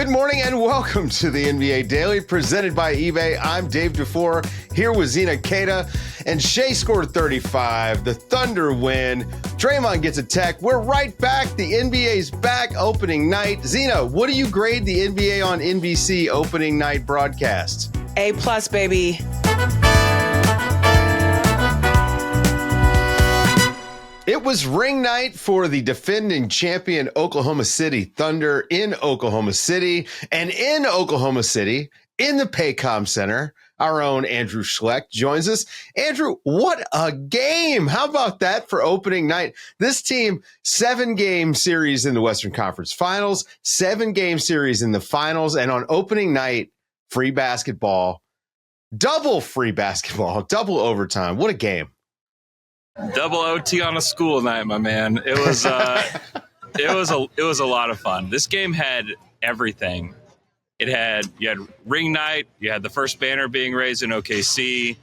Good morning and welcome to the NBA Daily presented by eBay. I'm Dave DuFour here with Zena Keita, and Shea scored 35. The Thunder win. Draymond gets a tech. We're right back. The NBA's back opening night. Zena, what do you grade the NBA on NBC opening night broadcast? A+, baby. It was ring night for the defending champion Oklahoma City Thunder in Oklahoma City. And in Oklahoma City, in the Paycom Center, our own Andrew Schlecht joins us. Andrew, what a game. How about that for opening night? This team, 7-game series in the Western Conference Finals, 7-game series in the finals, and on opening night, free basketball, double free basketball, double overtime. What a game. Double OT on a school night, my man. It was it was a lot of fun. This game had everything. You had ring night, you had the first banner being raised in OKC,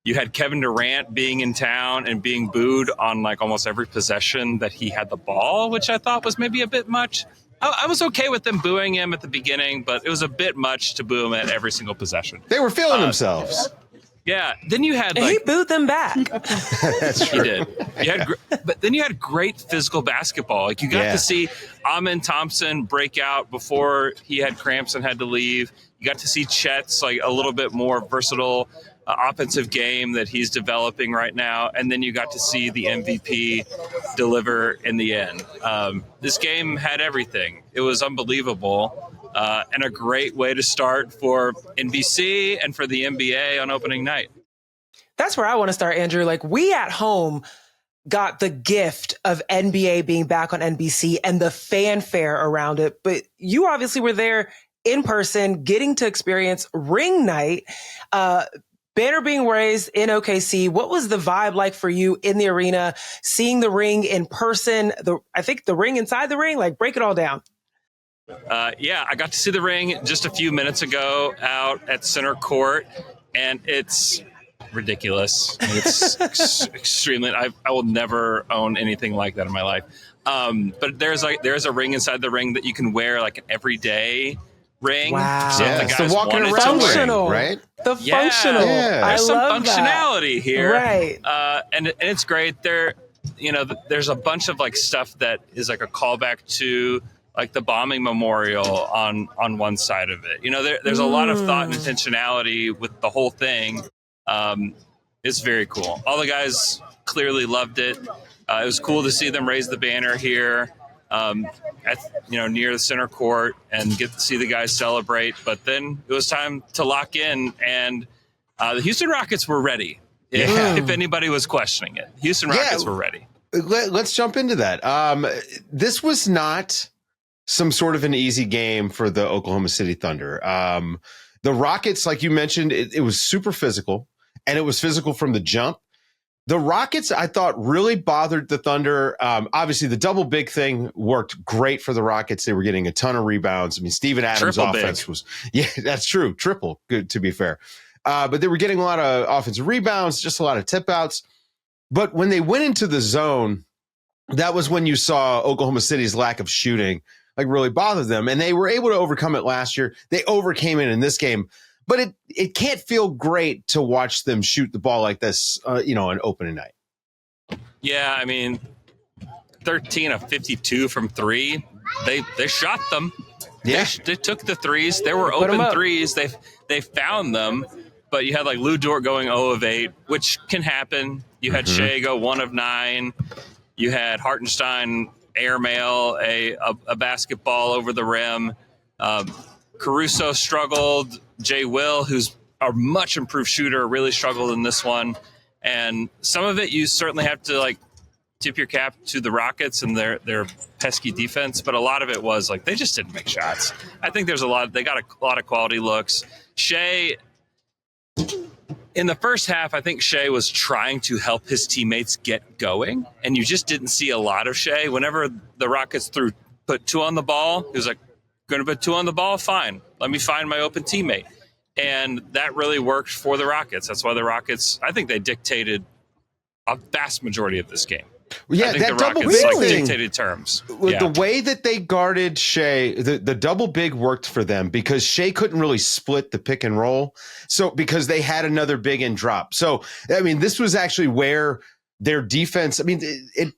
you had Kevin Durant being in town and being booed on like almost every possession that he had the ball, which I thought was maybe a bit much. I was okay with them booing him at the beginning, but it was a bit much to boo him at every single possession. They were feeling themselves. Yeah. Then you had he booed them back. That's true. He did. But then you had great physical basketball. Like you got to see Amen Thompson break out before he had cramps and had to leave. You got to see Chet's like a little bit more versatile offensive game that he's developing right now. And then you got to see the MVP deliver in the end. This game had everything. It was unbelievable. And a great way to start for NBC and for the NBA on opening night. That's where I want to start, Andrew. Like, we at home got the gift of NBA being back on NBC and the fanfare around it. But you obviously were there in person, getting to experience ring night, banner being raised in OKC. What was the vibe like for you in the arena, seeing the ring in person, I think the ring inside the ring? Like, break it all down. I got to see the ring just a few minutes ago out at center court, and it's ridiculous. It's extremely. I will never own anything like that in my life. But there's a ring inside the ring that you can wear like an everyday ring. Wow, So it's the walking around ring, right? The functional. Yeah. There's some love functionality that. here, right? And it's great. There's a bunch of like stuff that is like a callback to like the bombing memorial on one side of it. There's a lot of thought and intentionality with the whole thing. It's very cool. All the guys clearly loved it. It was cool to see them raise the banner here near the center court and get to see the guys celebrate. But then it was time to lock in, and the Houston Rockets were ready. If anybody was questioning it, Houston Rockets were ready. Let's jump into that. This was not some sort of an easy game for the Oklahoma City Thunder. The Rockets, like you mentioned, it was super physical, and it was physical from the jump. The Rockets, I thought, really bothered the Thunder. Obviously, the double big thing worked great for the Rockets. They were getting a ton of rebounds. I mean, Steven Adams' offense was, that's true. Triple, good to be fair. But they were getting a lot of offensive rebounds, just a lot of tip outs. But when they went into the zone, that was when you saw Oklahoma City's lack of shooting like really bothered them. And they were able to overcome it last year. They overcame it in this game. But it can't feel great to watch them shoot the ball like this, on opening night. Yeah, I mean, 13 of 52 from three. They shot them. Yeah, they took the threes. There were open threes. They found them. But you had like Lou Dort going 0 of 8, which can happen. You had Shea go 1 of 9. You had Hartenstein airmail a basketball over the rim. Caruso struggled. Jay Will, who's a much improved shooter, really struggled in this one. And some of it you certainly have to like tip your cap to the Rockets and their pesky defense, but a lot of it was like they just didn't make shots. I think they got a lot of quality looks. Shea, in the first half, I think Shea was trying to help his teammates get going, and you just didn't see a lot of Shea. Whenever the Rockets put 2 on the ball, he was like, going to put 2 on the ball? Fine. Let me find my open teammate. And that really worked for the Rockets. That's why the Rockets, I think they dictated a vast majority of this game. Yeah, I think that the double Rockets big like thing, dictated terms. the way that they guarded Shea, the double big worked for them because Shea couldn't really split the pick and roll. So because they had another big and drop. So, I mean, this was actually where their defense, I mean,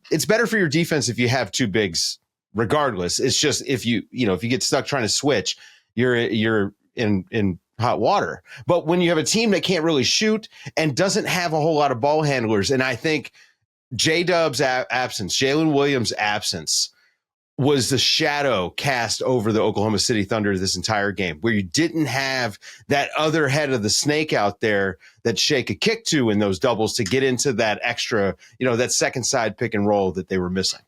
it's better for your defense if you have two bigs regardless. It's just if you get stuck trying to switch, you're in hot water. But when you have a team that can't really shoot and doesn't have a whole lot of ball handlers, and I think J-Dub's absence, Jalen Williams' absence was the shadow cast over the Oklahoma City Thunder this entire game, where you didn't have that other head of the snake out there that Shea could kick to in those doubles to get into that extra, that second side pick and roll that they were missing.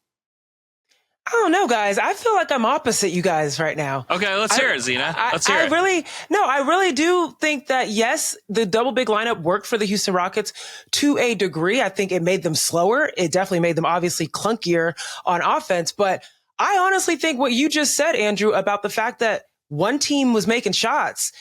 I don't know, guys. I feel like I'm opposite you guys right now. Okay, let's hear it, Zena. Let's hear it. I really do think that, yes, the double big lineup worked for the Houston Rockets to a degree. I think it made them slower. It definitely made them obviously clunkier on offense. But I honestly think what you just said, Andrew, about the fact that one team was making shots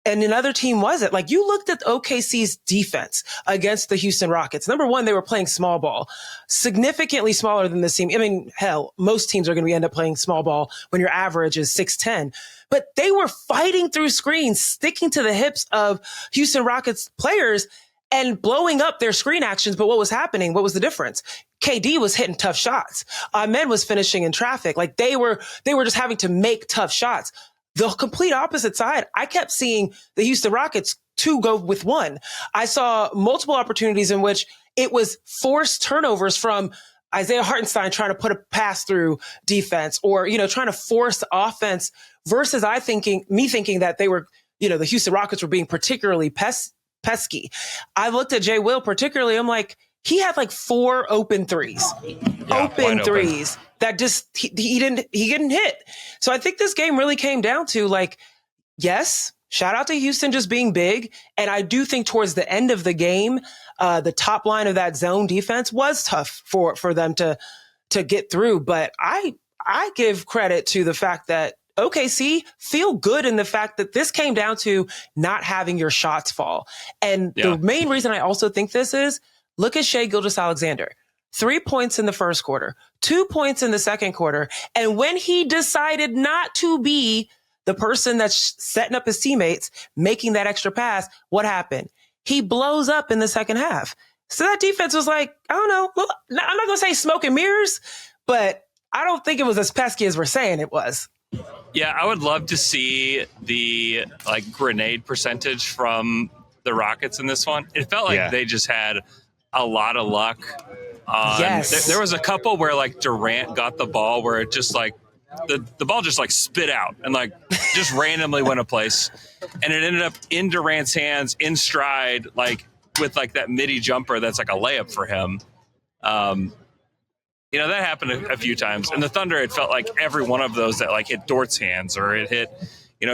and another team wasn't. Like, you looked at OKC's defense against the Houston Rockets. Number one, they were playing small ball, significantly smaller than this team. I mean, hell, most teams are going to end up playing small ball when your average is 6'10". But they were fighting through screens, sticking to the hips of Houston Rockets players and blowing up their screen actions. But what was happening? What was the difference? KD was hitting tough shots. Ahmed was finishing in traffic. Like, they were just having to make tough shots. The complete opposite side, I kept seeing the Houston Rockets two go with one. I saw multiple opportunities in which it was forced turnovers from Isaiah Hartenstein trying to put a pass through defense or, trying to force offense versus me thinking that they were, the Houston Rockets were being particularly pesky. I looked at Jay Will particularly. I'm like, he had like 4 open threes, open threes that just, he didn't hit. So I think this game really came down to, like, yes, shout out to Houston just being big. And I do think towards the end of the game, the top line of that zone defense was tough for them to get through. But I give credit to the fact that OKC feel good in the fact that this came down to not having your shots fall. And the main reason I also think this is, look at Shai Gilgeous-Alexander. 3 points in the first quarter, 2 points in the second quarter. And when he decided not to be the person that's setting up his teammates, making that extra pass, what happened? He blows up in the second half. So that defense was like, I don't know. Well, I'm not going to say smoke and mirrors, but I don't think it was as pesky as we're saying it was. Yeah, I would love to see the grenade percentage from the Rockets in this one. It felt like they just had a lot of luck. Yes. There was a couple where Durant got the ball where it just the ball just spit out and just randomly went a place, and it ended up in Durant's hands in stride, with that midi jumper that's like a layup for him. That happened a few times, and the Thunder, it felt like every one of those that hit Dort's hands or it hit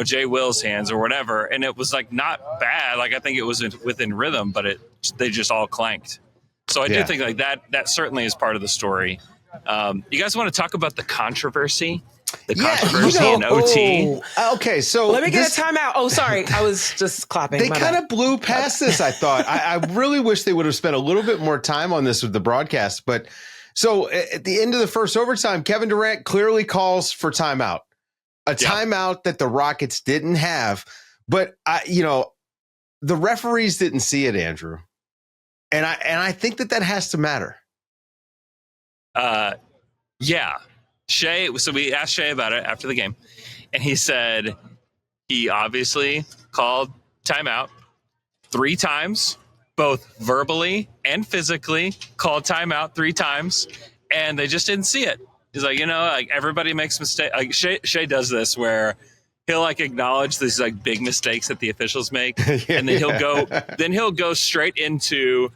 Jay Will's hands or whatever, and it was not bad. I think it was within rhythm, but they just all clanked. So I do think that certainly is part of the story. You guys want to talk about the controversy? The controversy in OT. Okay, so let me get a timeout. Oh, sorry, I was just clapping. They kind of blew past this, I thought. I really wish they would have spent a little bit more time on this with the broadcast. But so at the end of the first overtime, Kevin Durant clearly calls for timeout, a timeout that the Rockets didn't have. But the referees didn't see it, Andrew, and I think that has to matter. Yeah. Shai, so we asked Shai about it after the game, and he said he obviously called timeout 3 times, both verbally and physically called timeout 3 times, and they just didn't see it. He's like, everybody makes mistakes. Shai does this where he'll acknowledge these big mistakes that the officials make, and then he'll go straight into,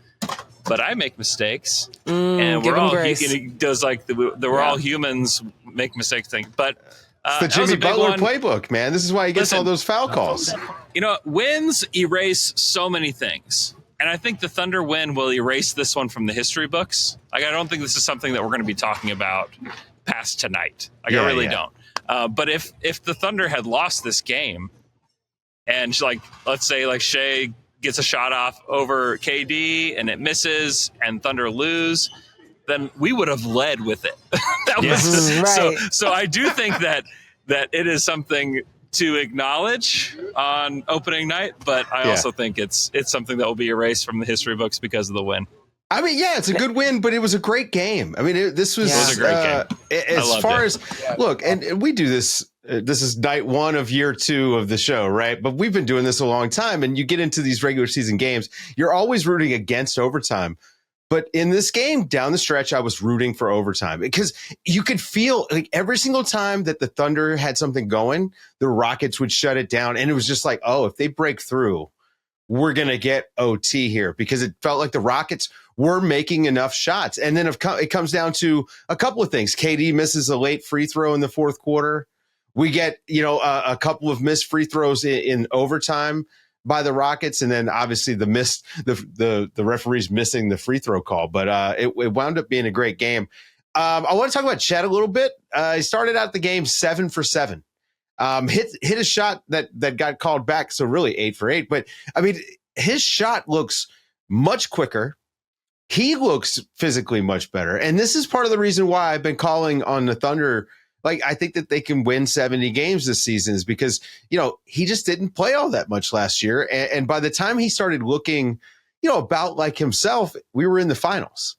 but I make mistakes, and we're all he does we're all humans, make mistakes thing. But it's the Jimmy Butler playbook, man. This is why he gets all those foul calls. Wins erase so many things, and I think the Thunder win will erase this one from the history books. I don't think this is something that we're going to be talking about past tonight. I really don't. But if the Thunder had lost this game, and let's say Shai gets a shot off over KD and it misses and Thunder lose, then we would have led with it. That Yes. was Right. so I do think that it is something to acknowledge on opening night, but I also think it's something that will be erased from the history books because of the win. I mean, yeah, it's a good win, but it was a great game. I mean, this was, It was a great game. As far as look, and we do this. This is night 1 of year 2 of the show, right? But we've been doing this a long time, and you get into these regular season games, you're always rooting against overtime. But in this game, down the stretch, I was rooting for overtime because you could feel like every single time that the Thunder had something going, the Rockets would shut it down, and it was just like, oh, if they break through, we're going to get OT here, because it felt like the Rockets were making enough shots. And then it comes down to a couple of things. KD misses a late free throw in the fourth quarter. We get, a couple of missed free throws in overtime by the Rockets. And then obviously the referees missing the free throw call. But it wound up being a great game. I want to talk about Chet a little bit. He started out the game 7 for 7. Hit a shot that got called back, so really 8 for 8. But I mean, his shot looks much quicker. He looks physically much better, and this is part of the reason why I've been calling on the Thunder. Like, I think that they can win 70 games this season, is because he just didn't play all that much last year, and by the time he started looking, about like himself, we were in the finals,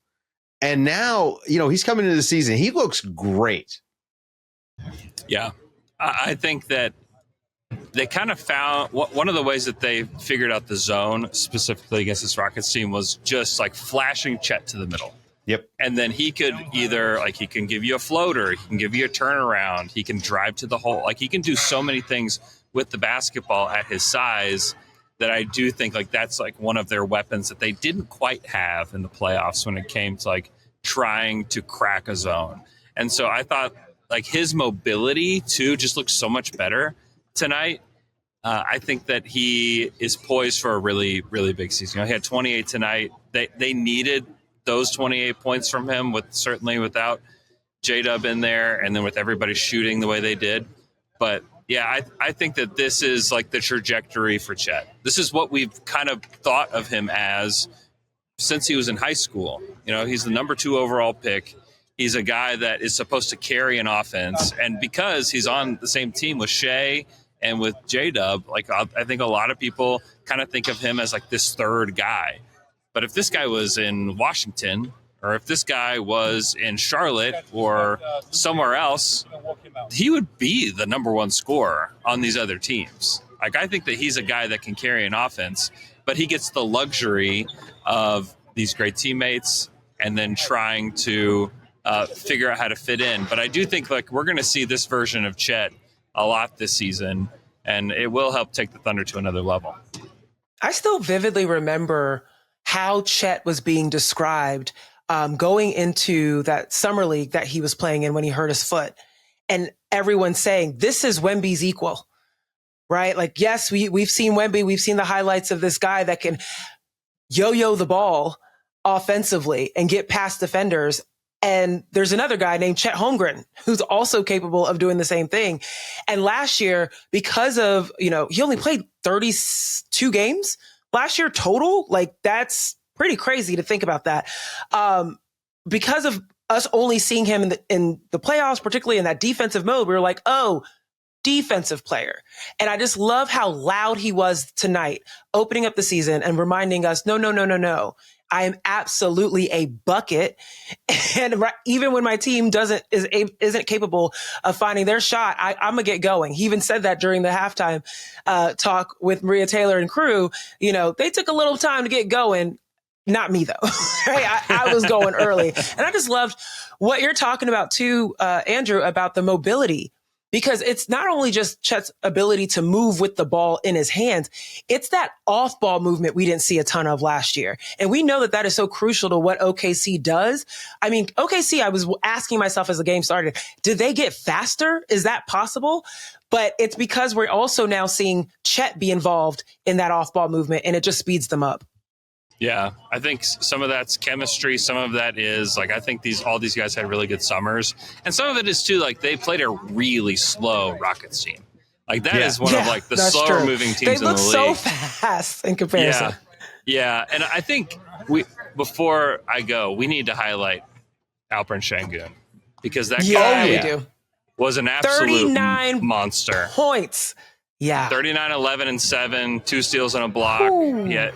and now he's coming into the season. He looks great. Yeah. I think that they kind of found one of the ways that they figured out the zone specifically against this Rockets team was just like flashing Chet to the middle. Yep. And then he could either, like, he can give you a floater, he can give you a turnaround, he can drive to the hole. Like, he can do so many things with the basketball at his size that I do think like that's like one of their weapons that they didn't quite have in the playoffs when it came to like trying to crack a zone. And so I thought, like, his mobility too just looks so much better tonight. I think that he is poised for a really, really big season. He had 28 tonight. They needed those 28 points from him, certainly without J-Dub in there, and then with everybody shooting the way they did. But yeah, I think that this is like the trajectory for Chet. This is what we've kind of thought of him as since he was in high school. He's the number 2 overall pick. He's a guy that is supposed to carry an offense. And because he's on the same team with Shea and with J-Dub, like, I think a lot of people kind of think of him as like this third guy. But if this guy was in Washington, or if this guy was in Charlotte or somewhere else, he would be the number 1 scorer on these other teams. Like, I think that he's a guy that can carry an offense, but he gets the luxury of these great teammates and then trying to figure out how to fit in. But I do think like we're going to see this version of Chet a lot this season, and it will help take the Thunder to another level. I still vividly remember how Chet was being described going into that summer league that he was playing in when he hurt his foot, and everyone saying, this is Wemby's equal, right? Like, yes, we've seen Wemby. We've seen the highlights of this guy that can yo-yo the ball offensively and get past defenders. And there's another guy named Chet Holmgren who's also capable of doing the same thing. And last year, because of, he only played 32 games last year total. Like, that's pretty crazy to think about that. Because of us only seeing him in the playoffs, particularly in that defensive mode, we were like, oh, defensive player. And I just love how loud he was tonight, opening up the season and reminding us, no. I am absolutely a bucket. And even when my team isn't capable of finding their shot, I'm going to get going. He even said that during the halftime talk with Maria Taylor and crew. They took a little time to get going. Not me, though. Right? I was going early. And I just loved what you're talking about, too, Andrew, about the mobility. Because it's not only just Chet's ability to move with the ball in his hands, it's that off-ball movement we didn't see a ton of last year. And we know that is so crucial to what OKC does. I mean, OKC, I was asking myself as the game started, did they get faster? Is that possible? But it's because we're also now seeing Chet be involved in that off-ball movement, and it just speeds them up. Yeah, I think some of that's chemistry. Some of that is like, I think all these guys had really good summers, and some of it is too like they played a really slow Rockets team. Like that is one of like the slower moving teams in the league. They look so fast in comparison. Yeah, and I think before I go, we need to highlight Alperen Sengun, because that Yeah, guy we do. was an absolute 39 monster. points. Yeah. 39, 11, and 7, 2 steals and a block. Ooh. Yeah,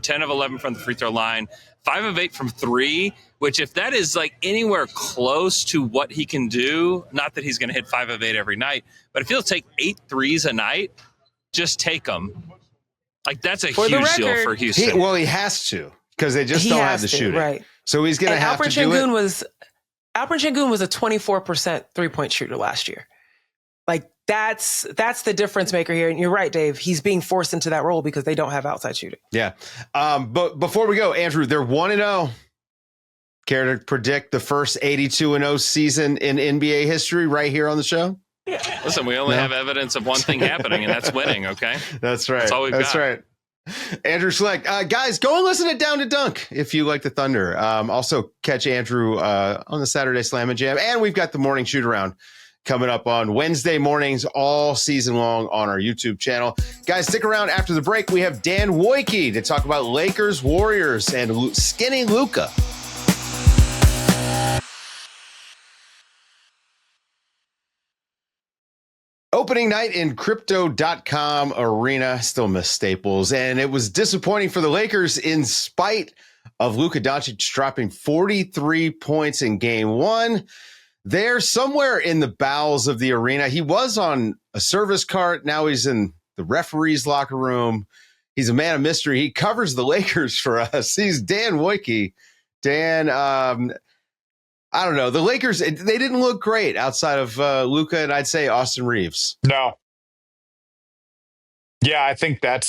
10 of 11 from the free throw line, 5 of 8 from 3, which if that is like anywhere close to what he can do, not that he's going to hit 5 of 8 every night, but if he'll take 8 threes a night, just take them. Like, that's a huge deal for Houston. He has to, because they just don't have the shooting. Right. So he's going to have to do it. Alperen Sengun was a 24% three-point shooter last year. Like, that's the difference maker here. And you're right, Dave. He's being forced into that role because they don't have outside shooting. Yeah. But before we go, Andrew, they're 1-0. Care to predict the first 82-0 season in NBA history right here on the show? Yeah. Listen, we only have evidence of one thing happening, and that's winning, okay? That's right. That's all we've got. That's right. Andrew Schlecht. Guys, go and listen to Down to Dunk if you like the Thunder. Also, catch Andrew on the Saturday Slam and Jam. And we've got the morning shoot around coming up on Wednesday mornings all season long on our YouTube channel. Guys, stick around after the break. We have Dan Woike to talk about Lakers, Warriors, and skinny Luka. Opening night in Crypto.com Arena, still miss Staples, and it was disappointing for the Lakers in spite of Luka Doncic dropping 43 points in game one. They're somewhere in the bowels of the arena. He was on a service cart. Now he's in the referee's locker room. He's a man of mystery. He covers the Lakers for us. He's Dan Woike. Dan, I don't know. The Lakers, they didn't look great outside of Luka and I'd say Austin Reeves. No. Yeah, I think that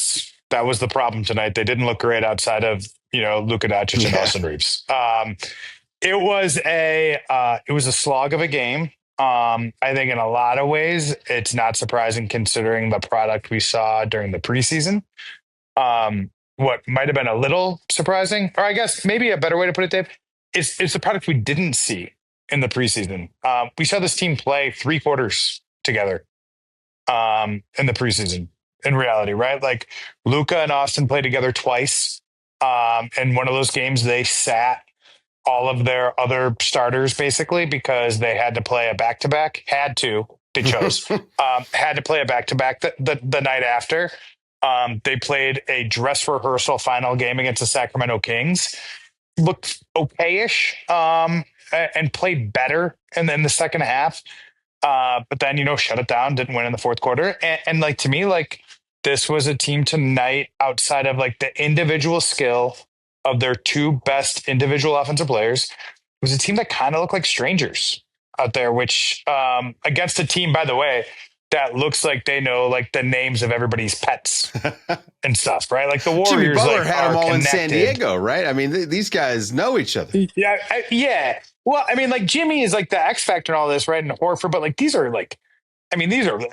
was the problem tonight. They didn't look great outside of, Luka Doncic and Austin Reeves. It was a slog of a game. I think in a lot of ways, it's not surprising considering the product we saw during the preseason. What might have been a little surprising, or I guess maybe a better way to put it, Dave, it's the product we didn't see in the preseason. We saw this team play 3 quarters together in the preseason, in reality, right? Like Luka and Austin played together twice. In one of those games, they sat all of their other starters basically because they had to play a back-to-back. They chose. Had to play a back-to-back the night after. They played a dress rehearsal final game against the Sacramento Kings. Looked okay-ish and played better and then the second half. But then, shut it down, didn't win in the fourth quarter. And like, to me, like, this was a team tonight outside of like the individual skill of their 2 best individual offensive players. It was a team that kind of looked like strangers out there, which against a team, by the way, that looks like they know like the names of everybody's pets and stuff, right? Like the Warriors, Jimmy Butler like, had them all connected. in San Diego, right? I mean, these guys know each other. Yeah. Well, I mean, like Jimmy is like the X factor and all this, right? And Horford, but like these are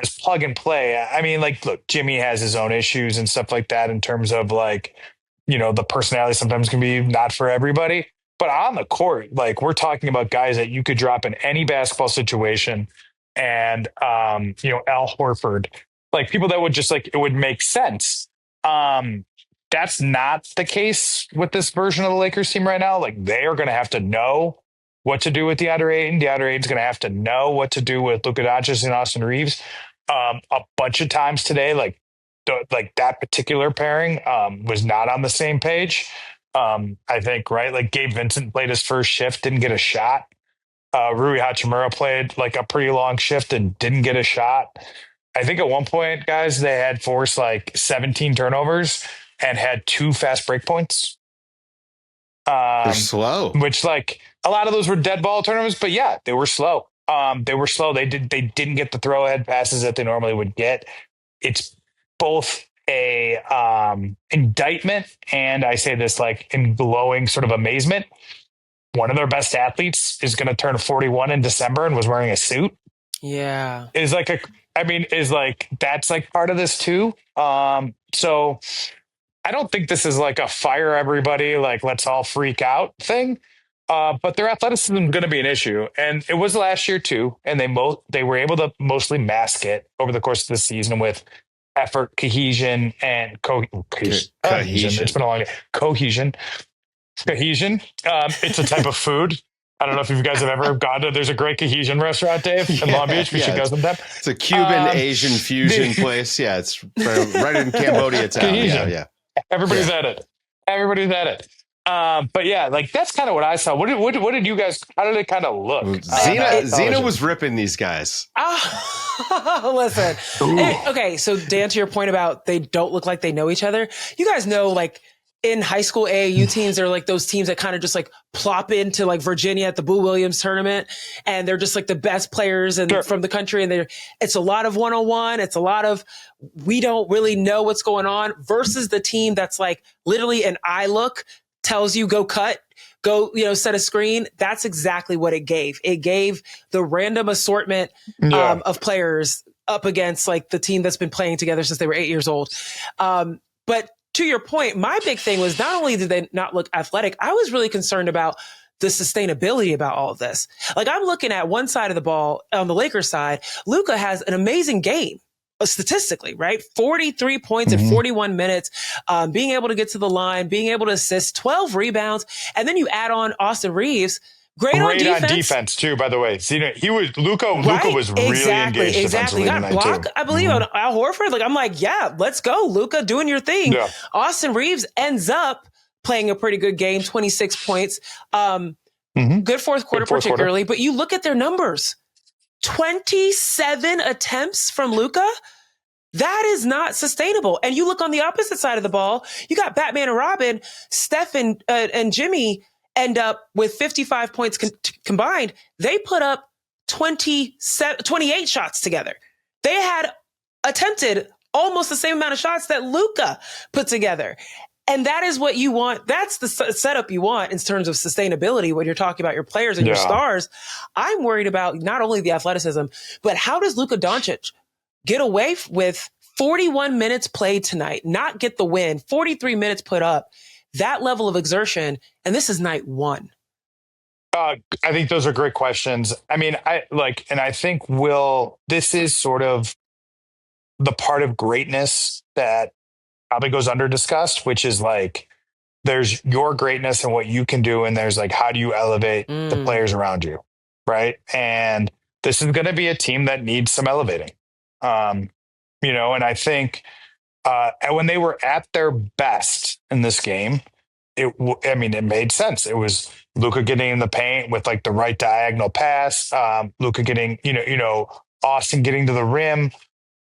just plug and play. I mean, like, look, Jimmy has his own issues and stuff like that in terms of like, the personality sometimes can be not for everybody. But on the court, like we're talking about guys that you could drop in any basketball situation. And, Al Horford, like people that would just like, it would make sense. That's not the case with this version of the Lakers team right now. Like they are going to have to know what to do with DeAndre Ayton. DeAndre Ayton's going to have to know what to do with Luka Doncic and Austin Reeves. A bunch of times today, like that particular pairing was not on the same page. I think, right? Like Gabe Vincent played his first shift, didn't get a shot. Rui Hachimura played like a pretty long shift and didn't get a shot. I think at one point, guys, they had forced like 17 turnovers and had 2 fast break points. They're slow. Which like a lot of those were dead ball turnovers, but yeah, they were slow. They were slow. They didn't get the throw ahead passes that they normally would get. It's both a indictment and I say this like in glowing sort of amazement. One of their best athletes is going to turn 41 in December and was wearing a suit. Yeah. That's like part of this too. So I don't think this is like a fire everybody, like let's all freak out thing. But their athleticism is going to be an issue. And it was last year too. And they were able to mostly mask it over the course of the season with effort, cohesion, and cohesion. It's been a long day. Cohesion. It's a type of food. I don't know if you guys have ever gone to. There's a great Cohesion restaurant, Dave, in Long Beach. We should go sometime. It's a Cuban Asian fusion place. Yeah, it's right in Cambodia town. Cohesion. Yeah. Everybody's at it. Everybody's at it. But yeah, like that's kind of what I saw. What did you guys? How did it kind of look? Zena was ripping these guys. Listen. Okay, so Dan, to your point about they don't look like they know each other. You guys know, like in high school AAU teams, they're like those teams that kind of just like plop into like Virginia at the Boo Williams tournament, and they're just like the best players from the country. And it's a lot of one-on-one. It's a lot of we don't really know what's going on versus the team that's like literally an eye look tells you go cut, go, set a screen. That's exactly what it gave. It gave the random assortment of players up against like the team that's been playing together since they were 8 years old. But to your point, my big thing was not only did they not look athletic, I was really concerned about the sustainability about all of this. Like I'm looking at one side of the ball on the Lakers side, Luka has an amazing game. Statistically, right? 43 points in 41 minutes, being able to get to the line, being able to assist, 12 rebounds. And then you add on Austin Reeves. Great on defense too, by the way. Luka was really engaged defensively He got tonight blocked, too. I believe, on Al Horford. Like, I'm like, yeah, let's go, Luka, doing your thing. Yeah. Austin Reeves ends up playing a pretty good game, 26 points. Good fourth quarter, particularly. But you look at their numbers. 27 attempts from Luka. That is not sustainable. And you look on the opposite side of the ball, you got Batman and Robin, Steph and Jimmy end up with 55 points combined. They put up 28 shots together. They had attempted almost the same amount of shots that Luka put together. And that is what you want. That's the setup you want in terms of sustainability when you're talking about your players and your stars. I'm worried about not only the athleticism, but how does Luka Doncic get away with 41 minutes played tonight, not get the win, 43 minutes put up, that level of exertion, and this is night one? I think those are great questions. I mean, I think this is sort of the part of greatness that probably goes under discussed, which is like there's your greatness and what you can do, and there's like how do you elevate the players around you, right? And this is going to be a team that needs some elevating, and I think when they were at their best in this game, it made sense. It was Luka getting in the paint with like the right diagonal pass, Luka getting Austin getting to the rim,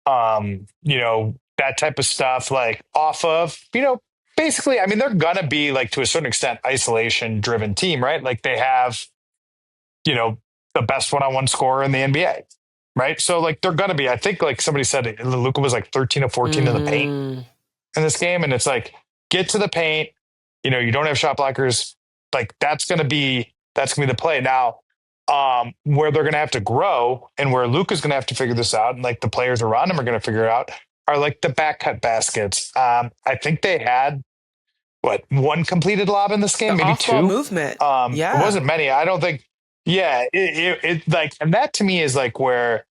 that type of stuff, like off of, basically, I mean, they're going to be like to a certain extent isolation driven team, right? Like they have, the best one-on-one scorer in the NBA, right? So like they're going to be, I think like somebody said, Luka was like 13 of 14 in the paint in this game. And it's like, get to the paint, you don't have shot blockers. Like that's going to be the play. Now, where they're going to have to grow and where Luka's going to have to figure this out, and like the players around him are going to figure it out, are like the back cut baskets. I think they had one completed lob in this game, maybe two movement. It wasn't many. I don't think. Yeah, it like, and that to me is like where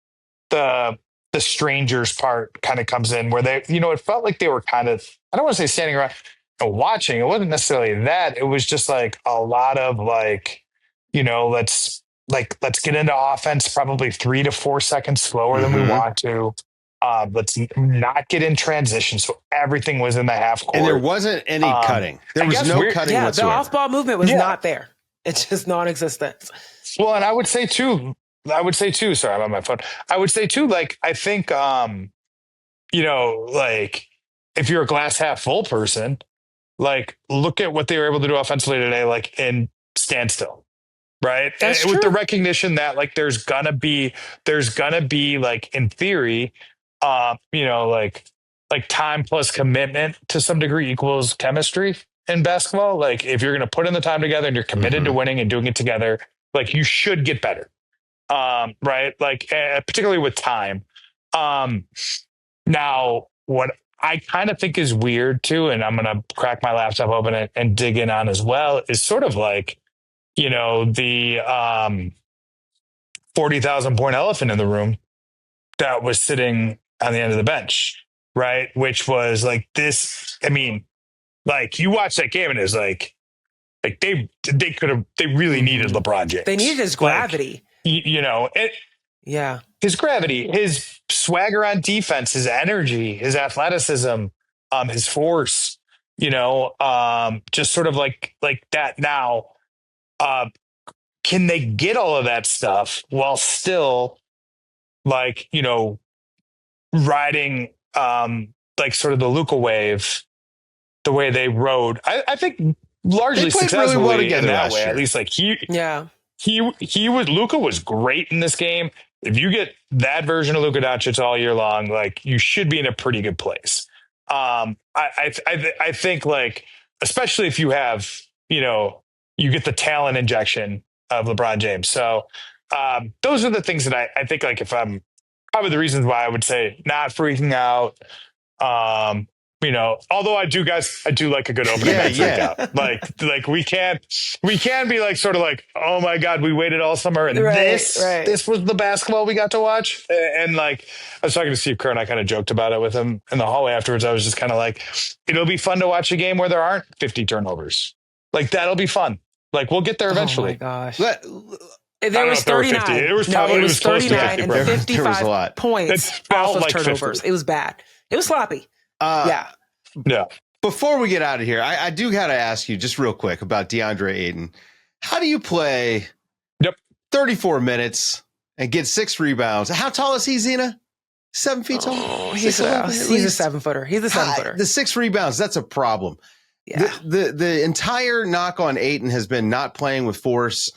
the strangers part kind of comes in, where they, it felt like they were kind of, I don't want to say standing around and watching. It wasn't necessarily that. It was just like a lot of like, let's get into offense probably 3 to 4 seconds slower than we want to. Let's not get in transition. So everything was in the half court. And there wasn't any cutting. There was no cutting whatsoever. The off-ball movement was not there. It's just non-existent. Well, and I would say too, sorry, I'm on my phone. I would say too, like, I think, like if you're a glass half full person, like look at what they were able to do offensively today, like in standstill. Right. That's true. With the recognition that like there's gonna be like in theory, like time plus commitment to some degree equals chemistry in basketball. Like if you're gonna put in the time together and you're committed to winning and doing it together, like you should get better. Right. Like particularly with time. Now what I kind of think is weird too, and I'm gonna crack my laptop open and dig in on as well, is sort of like, the 40,000 point elephant in the room that was sitting on the end of the bench, right? Which was like this. I mean, like you watch that game and it's Like they really needed LeBron James. They needed his gravity. Yeah. His gravity, his swagger on defense, his energy, his athleticism, his force, just sort of like that. Now, can they get all of that stuff while still riding sort of the Luka wave the way they rode? I think largely successfully really well together in that way. Year. At least Luka was great in this game. If you get that version of Luka Doncic all year long, you should be in a pretty good place. I think especially if you have, you get the talent injection of LeBron James. So those are the things that I think if I'm probably the reasons why I would say not freaking out. Although I do like a good opening night freak out. We can't be oh my God, we waited all summer and this was the basketball we got to watch. And I was talking to Steve Kerr and I kind of joked about it with him in the hallway afterwards. I was just kind of it'll be fun to watch a game where there aren't 50 turnovers. That'll be fun. We'll get there eventually. Oh my gosh. There was 39. It was 39 and 55 points off of turnovers. 50. It was bad. It was sloppy. Yeah. Before we get out of here, I do got to ask you just real quick about DeAndre Ayton. How do you play 34 minutes and get 6 rebounds? How tall is he, Zena? 7 feet tall? Oh, he's a 7-footer. He's a 7-footer. The 6 rebounds, that's a problem. Yeah. The entire knock on Ayton has been not playing with force.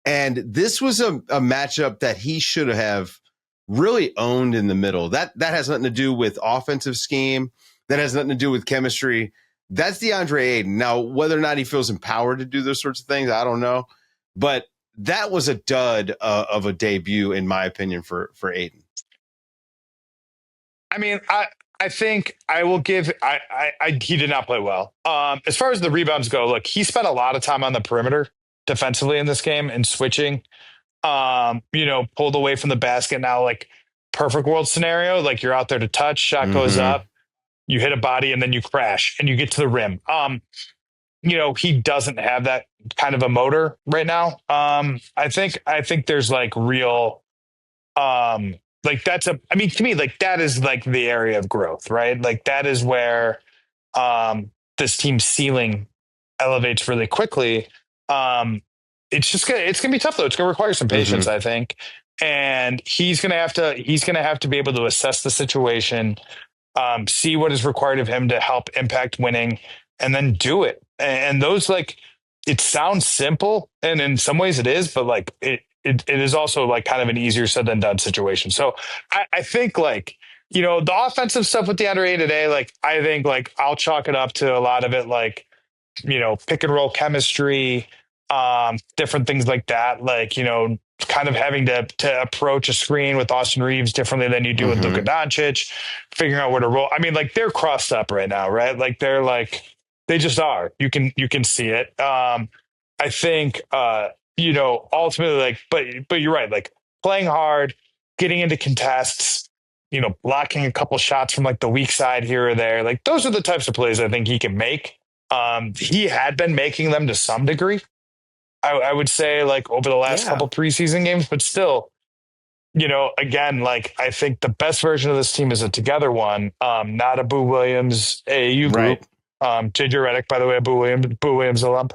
And this was a matchup that he should have really owned in the middle. That has nothing to do with offensive scheme. That has nothing to do with chemistry. That's DeAndre Ayton. Now, whether or not he feels empowered to do those sorts of things, I don't know. But that was a dud of a debut, in my opinion, for Ayton. I mean, I think I will give. He did not play well. As far as the rebounds go, look, he spent a lot of time on the perimeter defensively in this game and switching. Pulled away from the basket. Now, perfect world scenario, you're out there to touch, shot goes up, you hit a body, and then you crash and you get to the rim. He doesn't have that kind of a motor right now. I think there's real. To me, that is the area of growth, right? That is where this team's ceiling elevates really quickly. It's gonna be tough though. It's gonna require some patience, I think. And he's gonna have to be able to assess the situation, see what is required of him to help impact winning, and then do it. And those it sounds simple, and in some ways it is, but it is also kind of an easier said than done situation. So I think the offensive stuff with DeAndre Ayton today, I think I'll chalk it up to a lot of it pick and roll chemistry, different things like that. Kind of having to approach a screen with Austin Reeves differently than you do with Luka Doncic, figuring out where to roll. I mean, they're crossed up right now, right? They're they just are. You can see it. I think, ultimately, but you're right. Playing hard, getting into contests, blocking a couple shots from the weak side here or there. Those are the types of plays I think he can make. He had been making them to some degree, I would say, over the last couple preseason games, but still, again, I think the best version of this team is a together one, not a Boo Williams AAU group. JJ Redick, by the way, a Boo Williams alum.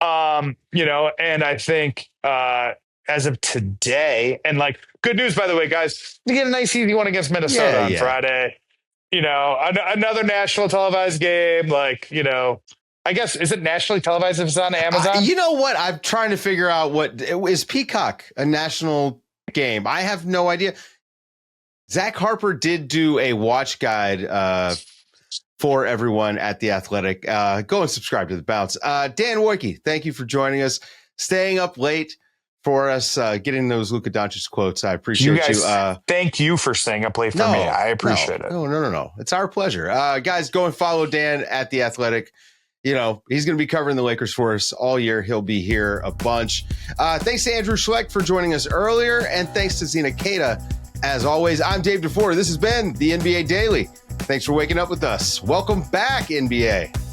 And I think as of today, and good news, by the way, guys, you get a nice easy one against Minnesota on Friday. Another national televised game, I guess, is it nationally televised if it's on Amazon? You know what? I'm trying to figure out is Peacock a national game? I have no idea. Zach Harper did do a watch guide for everyone at The Athletic. Go and subscribe to The Bounce. Dan Woike, thank you for joining us, staying up late for us, getting those Luka Doncic quotes. I appreciate you. Guys, thank you for staying up late for me. I appreciate it. No. It's our pleasure. Guys, go and follow Dan at The Athletic. He's going to be covering the Lakers for us all year. He'll be here a bunch. Thanks to Andrew Schlecht for joining us earlier. And thanks to Zena Keita. As always, I'm Dave DuFour. This has been the NBA Daily. Thanks for waking up with us. Welcome back, NBA.